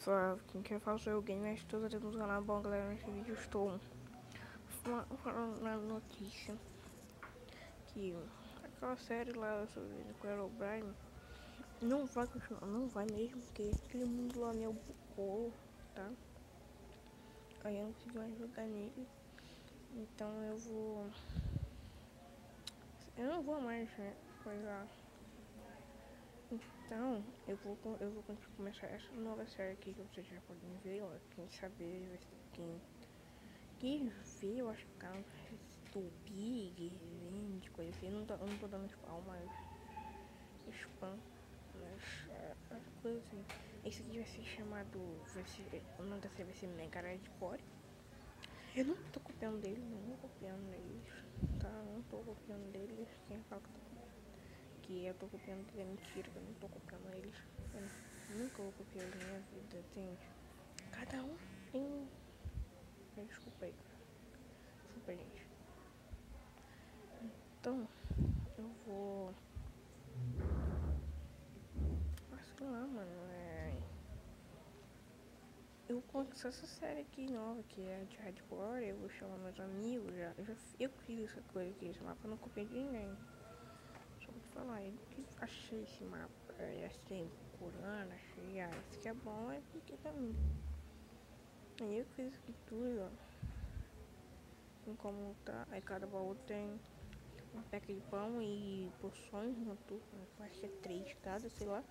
pessoal, quem quer falar sou eu, Gamer. Estou trazendo um canal bom, galera. Nesse vídeo estou falando na notícia que aquela série lá sobre o Herobrine não vai continuar, não vai mesmo, porque aquele mundo lá é bugou, tá? Aí eu não consigo mais jogar nele, então eu não vou mais, né, coisar. Então, eu vou começar essa nova série aqui que vocês já podem ver, ó. Quem saber, quem ver, eu acho que o canal do Big, vende, coisa assim. Eu não tô dando spam, mas coisa assim. Esse aqui vai ser chamado, o nome da série vai ser Mega Red Core. Eu não tô copiando dele, não tô copiando deles, tá? Não tô copiando deles. Quem fala que eu tô copiando dele é mentira, eu não tô copiando eles. Eu nunca vou copiar na minha vida. Cada um tem. Desculpa aí. Desculpa, gente. Então, eu vou. Sei lá, mano. Eu vou começar essa série aqui nova, que é de hardcore. Eu vou chamar meus amigos. Eu fiz essa coisa aqui, esse mapa eu não copiei de ninguém. Só vou te falar, eu que achei esse mapa. Assim, curando, achei. Esse que é bom, é porque também. Aí eu fiz aqui tudo, ó. Tem como tá. Aí cada baú tem uma peca de pão e poções noturnas. Acho que é 3 cada, sei lá.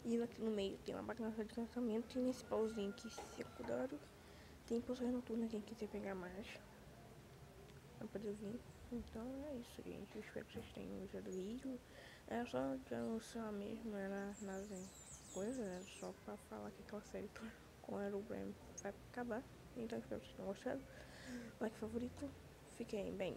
E aqui no meio tem uma bagunça de lançamento. E nesse pauzinho aqui secundário tem poções noturnas. Quem quiser pegar mais vai poder vir. Então é isso, gente. Eu espero que vocês tenham gostado do vídeo. É só de anunciar mesmo, era nas coisas, era só pra falar que aquela série com o Herobrine vai acabar. Então espero que vocês tenham gostado. Like favorito. Fiquem bem.